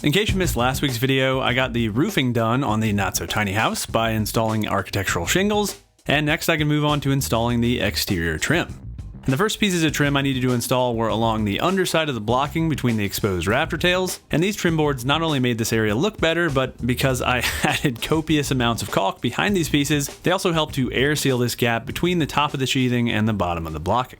In case you missed last week's video, I got the roofing done on the not-so-tiny house by installing architectural shingles, and next I can move on to installing the exterior trim. And the first pieces of trim I needed to install were along the underside of the blocking between the exposed rafter tails, and these trim boards not only made this area look better, but because I added copious amounts of caulk behind these pieces, they also helped to air seal this gap between the top of the sheathing and the bottom of the blocking.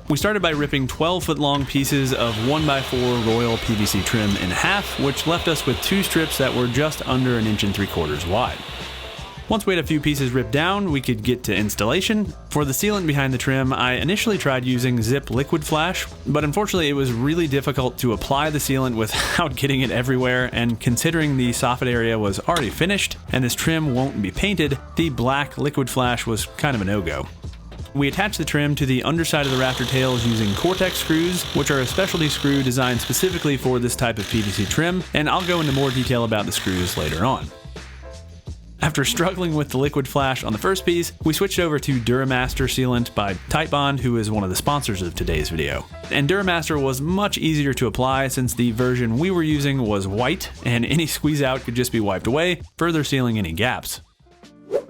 We started by ripping 12-foot long pieces of 1x4 Royal PVC trim in half, which left us with two strips that were just under 1 3/4 inches wide. Once we had a few pieces ripped down, we could get to installation. For the sealant behind the trim, I initially tried using Zip Liquid Flash, but unfortunately it was really difficult to apply the sealant without getting it everywhere, and considering the soffit area was already finished and this trim won't be painted, the black Liquid Flash was kind of a no-go. We attached the trim to the underside of the rafter tails using Cortex screws, which are a specialty screw designed specifically for this type of PVC trim, and I'll go into more detail about the screws later on. After struggling with the Liquid Flash on the first piece, we switched over to Duramaster sealant by Titebond, who is one of the sponsors of today's video. And Duramaster was much easier to apply since the version we were using was white, and any squeeze out could just be wiped away, further sealing any gaps.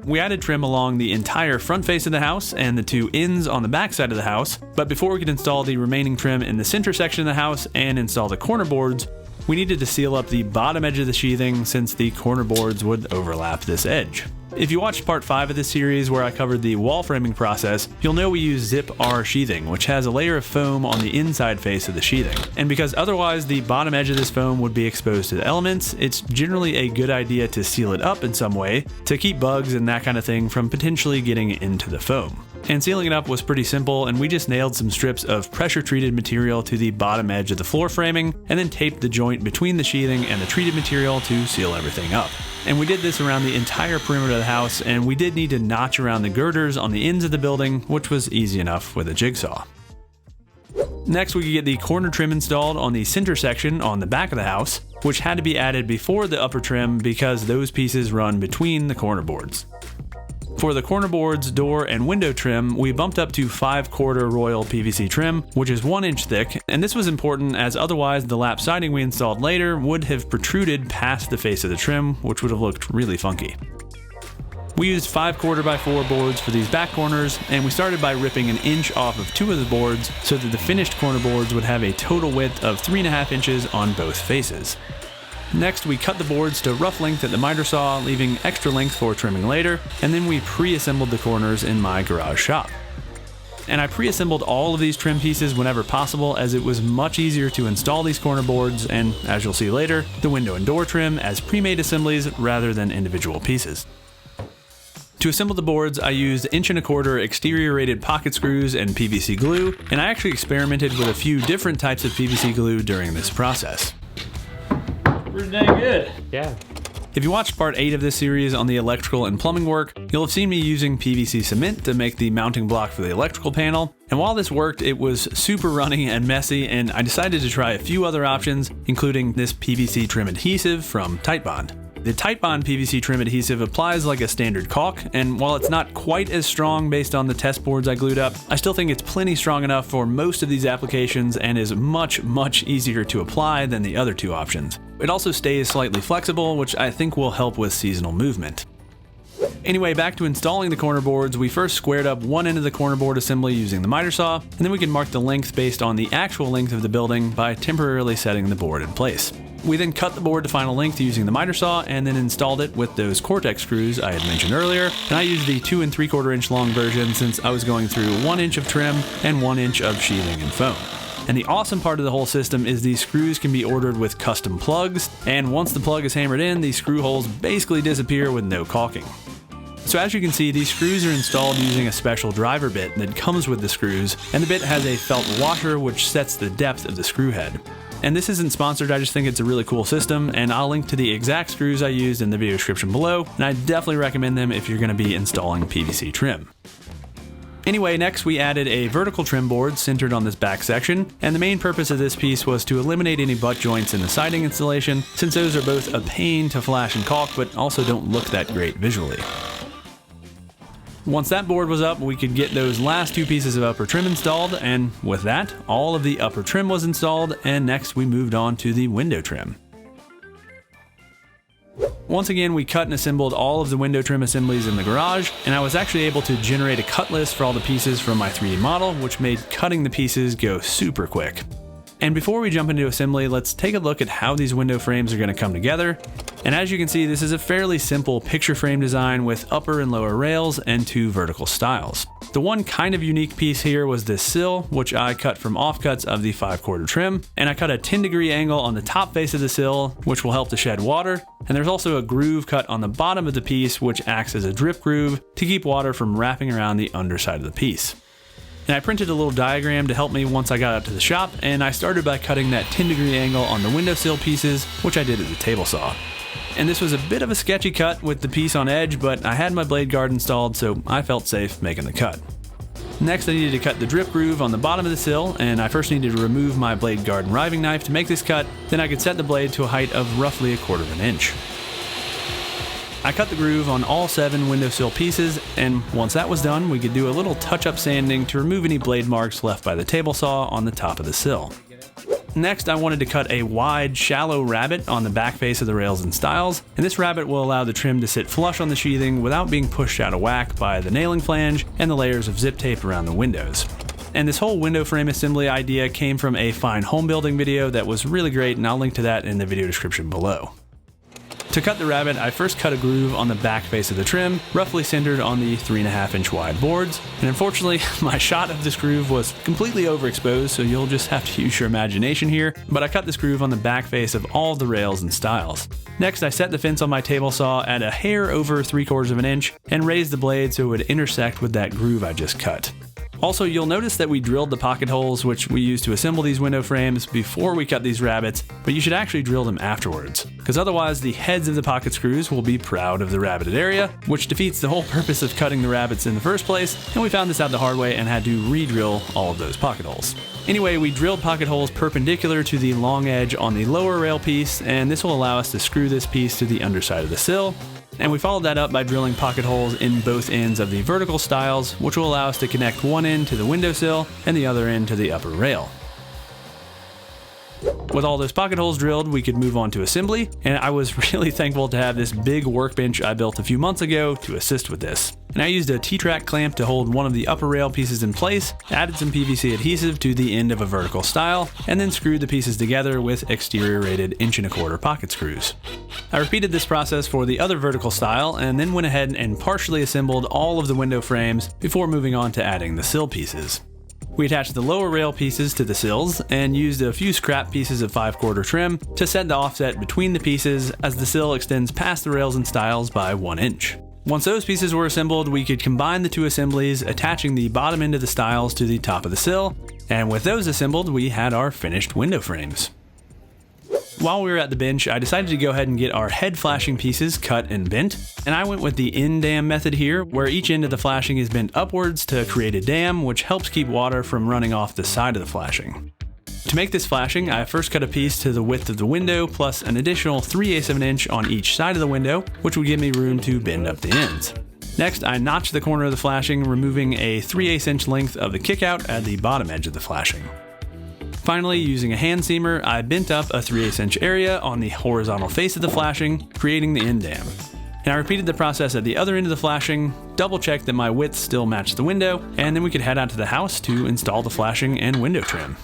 We added trim along the entire front face of the house and the two ends on the back side of the house, but before we could install the remaining trim in the center section of the house and install the corner boards, we needed to seal up the bottom edge of the sheathing since the corner boards would overlap this edge. If you watched part 5 of this series where I covered the wall framing process, you'll know we use Zip R sheathing, which has a layer of foam on the inside face of the sheathing. And because otherwise the bottom edge of this foam would be exposed to the elements, it's generally a good idea to seal it up in some way to keep bugs and that kind of thing from potentially getting into the foam. And sealing it up was pretty simple, and we just nailed some strips of pressure-treated material to the bottom edge of the floor framing, and then taped the joint between the sheathing and the treated material to seal everything up. And we did this around the entire perimeter of the house, and we did need to notch around the girders on the ends of the building, which was easy enough with a jigsaw. Next, we could get the corner trim installed on the center section on the back of the house, which had to be added before the upper trim because those pieces run between the corner boards. For the corner boards, door, and window trim, we bumped up to 5/4 Royal PVC trim, which is 1 inch thick, and this was important as otherwise the lap siding we installed later would have protruded past the face of the trim, which would have looked really funky. We used 5/4 by 4 boards for these back corners, and we started by ripping 1 inch off of 2 of the boards so that the finished corner boards would have a total width of 3.5 inches on both faces. Next, we cut the boards to rough length at the miter saw, leaving extra length for trimming later, and then we pre-assembled the corners in my garage shop. And I pre-assembled all of these trim pieces whenever possible, as it was much easier to install these corner boards and, as you'll see later, the window and door trim as pre-made assemblies rather than individual pieces. To assemble the boards, I used 1 1/4 inch exterior rated pocket screws and PVC glue, and I actually experimented with a few different types of PVC glue during this process. Pretty dang good. Yeah. If you watched part 8 of this series on the electrical and plumbing work, you'll have seen me using PVC cement to make the mounting block for the electrical panel. And while this worked, it was super runny and messy, and I decided to try a few other options, including this PVC trim adhesive from Titebond. The Titebond PVC trim adhesive applies like a standard caulk, and while it's not quite as strong based on the test boards I glued up, I still think it's plenty strong enough for most of these applications and is much easier to apply than the other two options. It also stays slightly flexible, which I think will help with seasonal movement. Anyway, back to installing the corner boards, we first squared up one end of the corner board assembly using the miter saw, and then we can mark the length based on the actual length of the building by temporarily setting the board in place. We then cut the board to final length using the miter saw and then installed it with those Cortex screws I had mentioned earlier, and I used the 2 3/4 inch long version since I was going through 1 inch of trim and 1 inch of sheathing and foam. And the awesome part of the whole system is these screws can be ordered with custom plugs, and once the plug is hammered in, these screw holes basically disappear with no caulking. So as you can see, these screws are installed using a special driver bit that comes with the screws, and the bit has a felt washer which sets the depth of the screw head. And this isn't sponsored, I just think it's a really cool system, and I'll link to the exact screws I used in the video description below, and I definitely recommend them if you're going to be installing PVC trim. Anyway, next we added a vertical trim board centered on this back section, and the main purpose of this piece was to eliminate any butt joints in the siding installation, since those are both a pain to flash and caulk, but also don't look that great visually. Once that board was up, we could get those last two pieces of upper trim installed, and with that, all of the upper trim was installed, and next we moved on to the window trim. Once again, we cut and assembled all of the window trim assemblies in the garage, and I was actually able to generate a cut list for all the pieces from my 3D model, which made cutting the pieces go super quick. And before we jump into assembly, let's take a look at how these window frames are going to come together. And as you can see, this is a fairly simple picture frame design with upper and lower rails and 2 vertical stiles. The one kind of unique piece here was this sill, which I cut from offcuts of the 5/4 trim, and I cut a 10-degree angle on the top face of the sill, which will help to shed water. And there's also a groove cut on the bottom of the piece, which acts as a drip groove to keep water from wrapping around the underside of the piece. And I printed a little diagram to help me once I got out to the shop, and I started by cutting that 10-degree angle on the windowsill pieces, which I did at the table saw. And this was a bit of a sketchy cut with the piece on edge, but I had my blade guard installed, so I felt safe making the cut. Next, I needed to cut the drip groove on the bottom of the sill, and I first needed to remove my blade guard and riving knife to make this cut. Then I could set the blade to a height of roughly 1/4 inch. I cut the groove on all 7 windowsill pieces, and once that was done, we could do a little touch-up sanding to remove any blade marks left by the table saw on the top of the sill. Next, I wanted to cut a wide, shallow rabbet on the back face of the rails and stiles, and this rabbet will allow the trim to sit flush on the sheathing without being pushed out of whack by the nailing flange and the layers of zip tape around the windows. And this whole window frame assembly idea came from a fine home building video that was really great, and I'll link to that in the video description below. To cut the rabbet, I first cut a groove on the back face of the trim, roughly centered on the 3.5 inch wide boards. And unfortunately, my shot of this groove was completely overexposed, so you'll just have to use your imagination here. But I cut this groove on the back face of all of the rails and stiles. Next, I set the fence on my table saw at a hair over 3/4 inch and raised the blade so it would intersect with that groove I just cut. Also, you'll notice that we drilled the pocket holes, which we used to assemble these window frames, before we cut these rabbets, but you should actually drill them afterwards, because otherwise the heads of the pocket screws will be proud of the rabbeted area, which defeats the whole purpose of cutting the rabbets in the first place, and we found this out the hard way and had to re-drill all of those pocket holes. Anyway, we drilled pocket holes perpendicular to the long edge on the lower rail piece, and this will allow us to screw this piece to the underside of the sill. And we followed that up by drilling pocket holes in both ends of the vertical stiles, which will allow us to connect one end to the windowsill and the other end to the upper rail. With all those pocket holes drilled, we could move on to assembly, and I was really thankful to have this big workbench I built a few months ago to assist with this. And I used a T-track clamp to hold one of the upper rail pieces in place, added some PVC adhesive to the end of a vertical stile, and then screwed the pieces together with exterior rated 1.25 inch pocket screws. I repeated this process for the other vertical stile, and then went ahead and partially assembled all of the window frames before moving on to adding the sill pieces. We attached the lower rail pieces to the sills and used a few scrap pieces of 5/4 trim to set the offset between the pieces as the sill extends past the rails and stiles by 1 inch. Once those pieces were assembled, we could combine the 2 assemblies, attaching the bottom end of the stiles to the top of the sill, and with those assembled, we had our finished window frames. While we were at the bench, I decided to go ahead and get our head flashing pieces cut and bent, and I went with the end dam method here, where each end of the flashing is bent upwards to create a dam, which helps keep water from running off the side of the flashing. To make this flashing, I first cut a piece to the width of the window, plus an additional 3/8 inch on each side of the window, which would give me room to bend up the ends. Next, I notched the corner of the flashing, removing a 3/8 inch length of the kickout at the bottom edge of the flashing. Finally, using a hand seamer, I bent up a 3/8 inch area on the horizontal face of the flashing, creating the end dam. And I repeated the process at the other end of the flashing, double checked that my width still matched the window, and then we could head out to the house to install the flashing and window trim.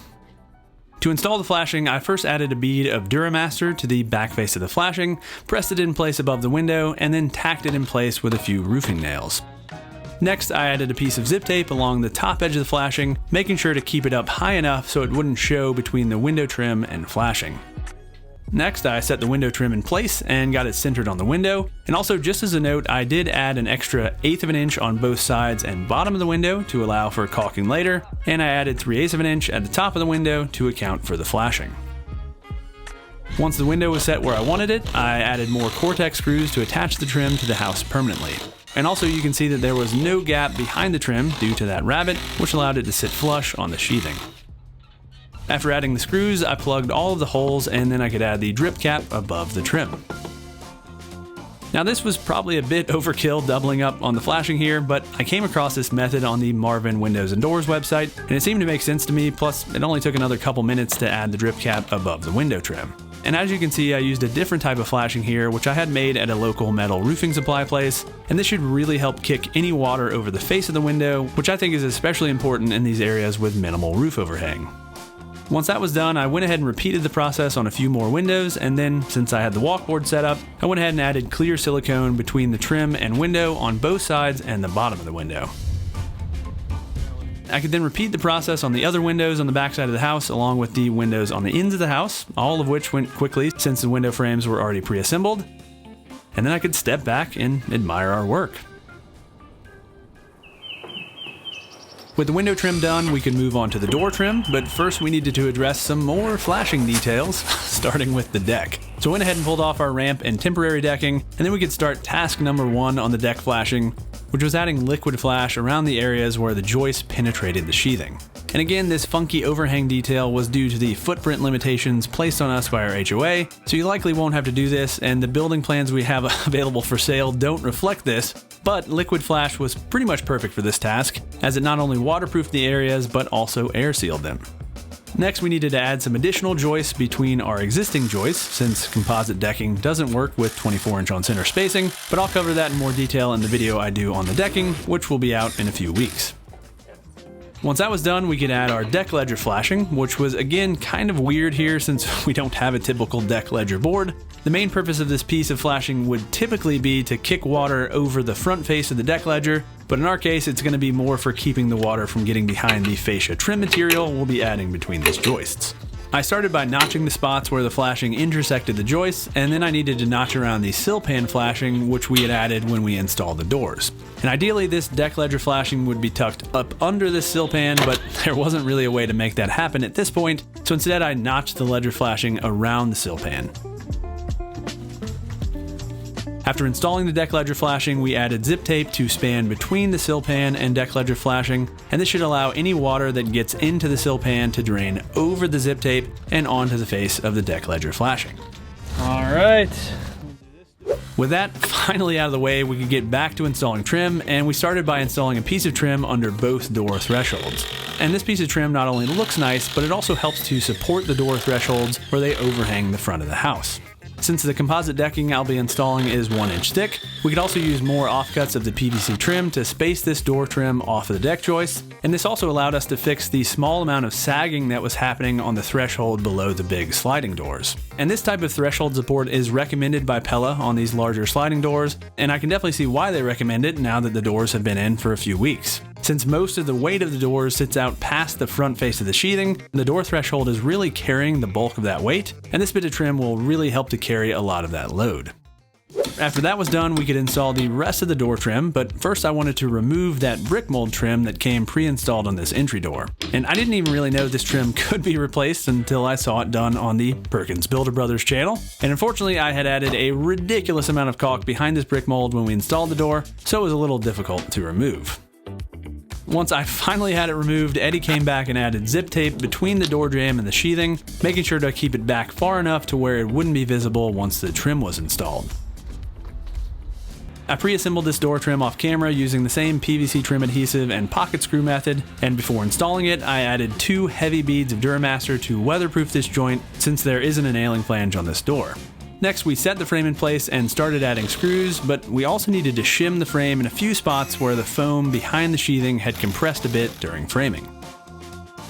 To install the flashing, I first added a bead of Duramaster to the back face of the flashing, pressed it in place above the window, and then tacked it in place with a few roofing nails. Next, I added a piece of zip tape along the top edge of the flashing, making sure to keep it up high enough so it wouldn't show between the window trim and flashing. Next, I set the window trim in place and got it centered on the window. And also, just as a note, I did add an extra 1/8 inch on both sides and bottom of the window to allow for caulking later, and I added 3/8 inch at the top of the window to account for the flashing. Once the window was set where I wanted it, I added more Cortex screws to attach the trim to the house permanently. And also, you can see that there was no gap behind the trim due to that rabbet, which allowed it to sit flush on the sheathing. After adding the screws, I plugged all of the holes, and then I could add the drip cap above the trim. Now, this was probably a bit overkill doubling up on the flashing here, but I came across this method on the Marvin Windows and Doors website, and it seemed to make sense to me, plus it only took another couple minutes to add the drip cap above the window trim. And as you can see, I used a different type of flashing here, which I had made at a local metal roofing supply place, and this should really help kick any water over the face of the window, which I think is especially important in these areas with minimal roof overhang. Once that was done, I went ahead and repeated the process on a few more windows, and then, since I had the walkboard set up, I went ahead and added clear silicone between the trim and window on both sides and the bottom of the window. I could then repeat the process on the other windows on the back side of the house, along with the windows on the ends of the house, all of which went quickly since the window frames were already pre-assembled. And then I could step back and admire our work. With the window trim done, we could move on to the door trim, but first we needed to address some more flashing details, starting with the deck. So I went ahead and pulled off our ramp and temporary decking, and then we could start task number 1 on the deck flashing, which was adding liquid flash around the areas where the joist penetrated the sheathing. And again, this funky overhang detail was due to the footprint limitations placed on us by our HOA, so you likely won't have to do this, and the building plans we have available for sale don't reflect this, but liquid flash was pretty much perfect for this task, as it not only waterproofed the areas, but also air sealed them. Next, we needed to add some additional joists between our existing joists, since composite decking doesn't work with 24-inch on center spacing, but I'll cover that in more detail in the video I do on the decking, which will be out in a few weeks. Once that was done, we could add our deck ledger flashing, which was again kind of weird here since we don't have a typical deck ledger board. The main purpose of this piece of flashing would typically be to kick water over the front face of the deck ledger, but in our case it's going to be more for keeping the water from getting behind the fascia trim material we'll be adding between these joists. I started by notching the spots where the flashing intersected the joists, and then I needed to notch around the sill pan flashing, which we had added when we installed the doors. And ideally this deck ledger flashing would be tucked up under this sill pan, but there wasn't really a way to make that happen at this point, so instead I notched the ledger flashing around the sill pan. After installing the deck ledger flashing, we added zip tape to span between the sill pan and deck ledger flashing, and this should allow any water that gets into the sill pan to drain over the zip tape and onto the face of the deck ledger flashing. All right. With that finally out of the way, we could get back to installing trim, and we started by installing a piece of trim under both door thresholds. And this piece of trim not only looks nice, but it also helps to support the door thresholds where they overhang the front of the house. Since the composite decking I'll be installing is 1 inch thick, we could also use more offcuts of the PVC trim to space this door trim off of the deck joists, and this also allowed us to fix the small amount of sagging that was happening on the threshold below the big sliding doors. And this type of threshold support is recommended by Pella on these larger sliding doors, and I can definitely see why they recommend it now that the doors have been in for a few weeks. Since most of the weight of the doors sits out past the front face of the sheathing, the door threshold is really carrying the bulk of that weight, and this bit of trim will really help to carry a lot of that load. After that was done, we could install the rest of the door trim, but first I wanted to remove that brick mold trim that came pre-installed on this entry door. And I didn't even really know this trim could be replaced until I saw it done on the Perkins Builder Brothers channel. And unfortunately, I had added a ridiculous amount of caulk behind this brick mold when we installed the door, so it was a little difficult to remove. Once I finally had it removed, Eddie came back and added zip tape between the door jamb and the sheathing, making sure to keep it back far enough to where it wouldn't be visible once the trim was installed. I pre-assembled this door trim off camera using the same PVC trim adhesive and pocket screw method, and before installing it, I added 2 heavy beads of Duramaster to weatherproof this joint since there isn't a nailing flange on this door. Next, we set the frame in place and started adding screws, but we also needed to shim the frame in a few spots where the foam behind the sheathing had compressed a bit during framing.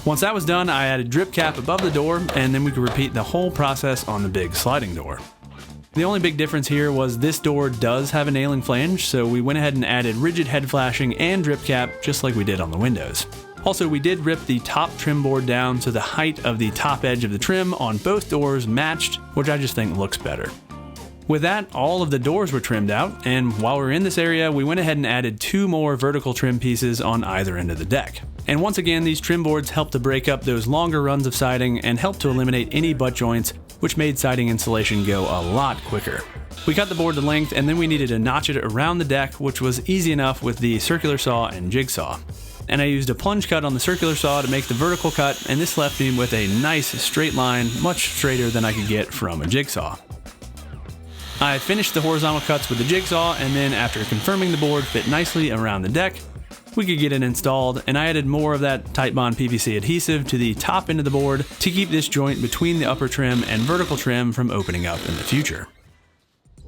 Once that was done, I added drip cap above the door, and then we could repeat the whole process on the big sliding door. The only big difference here was this door does have a nailing flange, so we went ahead and added rigid head flashing and drip cap just like we did on the windows. Also, we did rip the top trim board down so the height of the top edge of the trim on both doors matched, which I just think looks better. With that, all of the doors were trimmed out, and while we were in this area, we went ahead and added 2 more vertical trim pieces on either end of the deck. And once again, these trim boards help to break up those longer runs of siding and help to eliminate any butt joints, which made siding installation go a lot quicker. We cut the board to length, and then we needed to notch it around the deck, which was easy enough with the circular saw and jigsaw. And I used a plunge cut on the circular saw to make the vertical cut, and this left me with a nice straight line, much straighter than I could get from a jigsaw. I finished the horizontal cuts with the jigsaw, and then after confirming the board fit nicely around the deck, we could get it installed, and I added more of that Tight Bond PVC adhesive to the top end of the board to keep this joint between the upper trim and vertical trim from opening up in the future.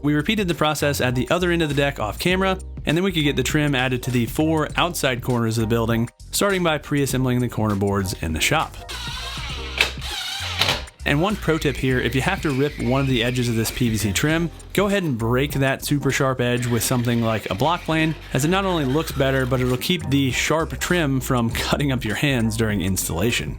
We repeated the process at the other end of the deck off camera, and then we could get the trim added to the 4 outside corners of the building, starting by pre-assembling the corner boards in the shop. And one pro tip here, if you have to rip one of the edges of this PVC trim, go ahead and break that super sharp edge with something like a block plane, as it not only looks better, but it'll keep the sharp trim from cutting up your hands during installation.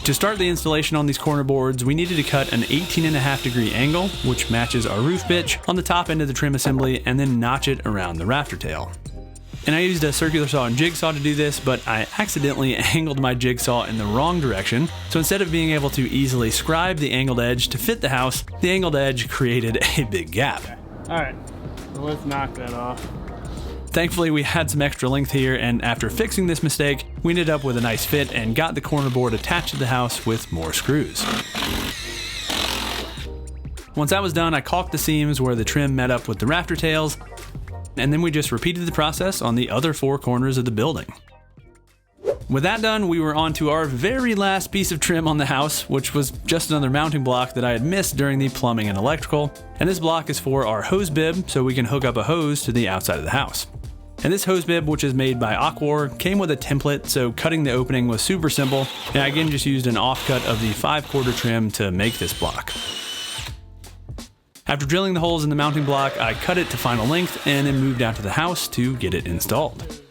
To start the installation on these corner boards, we needed to cut an 18.5 degree angle, which matches our roof pitch, on the top end of the trim assembly, and then notch it around the rafter tail. And I used a circular saw and jigsaw to do this, but I accidentally angled my jigsaw in the wrong direction, so instead of being able to easily scribe the angled edge to fit the house, the angled edge created a big gap. Alright, so let's knock that off. Thankfully, we had some extra length here, and after fixing this mistake, we ended up with a nice fit and got the corner board attached to the house with more screws. Once that was done, I caulked the seams where the trim met up with the rafter tails, and then we just repeated the process on the other 4 corners of the building. With that done, we were on to our very last piece of trim on the house, which was just another mounting block that I had missed during the plumbing and electrical. And this block is for our hose bib, so we can hook up a hose to the outside of the house. And this hose bib, which is made by Aquar, came with a template, so cutting the opening was super simple, and I again just used an offcut of the 5/4 trim to make this block. After drilling the holes in the mounting block, I cut it to final length and then moved out to the house to get it installed.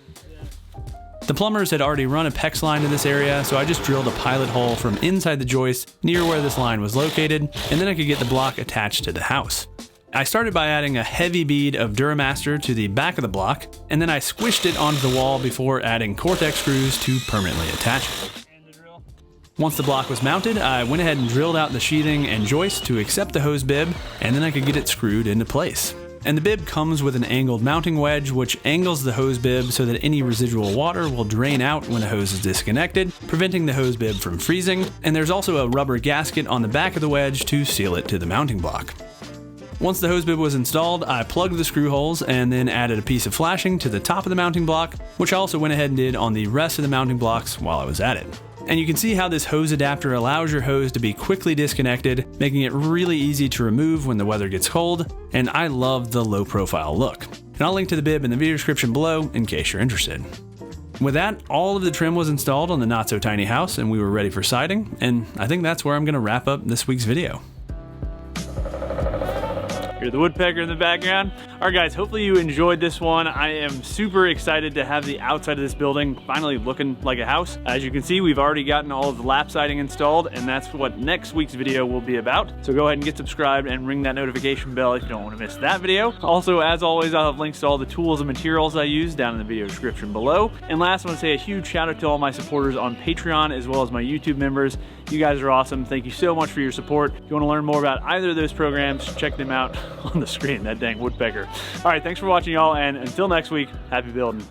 The plumbers had already run a PEX line to this area, so I just drilled a pilot hole from inside the joist near where this line was located, and then I could get the block attached to the house. I started by adding a heavy bead of Duramaster to the back of the block, and then I squished it onto the wall before adding Cortex screws to permanently attach it. Once the block was mounted, I went ahead and drilled out the sheathing and joist to accept the hose bib, and then I could get it screwed into place. And the bib comes with an angled mounting wedge, which angles the hose bib so that any residual water will drain out when the hose is disconnected, preventing the hose bib from freezing. And there's also a rubber gasket on the back of the wedge to seal it to the mounting block. Once the hose bib was installed, I plugged the screw holes and then added a piece of flashing to the top of the mounting block, which I also went ahead and did on the rest of the mounting blocks while I was at it. And you can see how this hose adapter allows your hose to be quickly disconnected, making it really easy to remove when the weather gets cold, and I love the low profile look. And I'll link to the bib in the video description below in case you're interested. With that, all of the trim was installed on the not so tiny house and we were ready for siding, and I think that's where I'm going to wrap up this week's video. Hear the woodpecker in the background. All right guys, hopefully you enjoyed this one. I am super excited to have the outside of this building finally looking like a house. As you can see, we've already gotten all of the lap siding installed, and that's what next week's video will be about. So go ahead and get subscribed and ring that notification bell if you don't want to miss that video. Also, as always, I'll have links to all the tools and materials I use down in the video description below. And last, I want to say a huge shout out to all my supporters on Patreon as well as my YouTube members. You guys are awesome. Thank you so much for your support. If you want to learn more about either of those programs, check them out on the screen, that dang woodpecker. All right, thanks for watching, y'all, and until next week, happy building.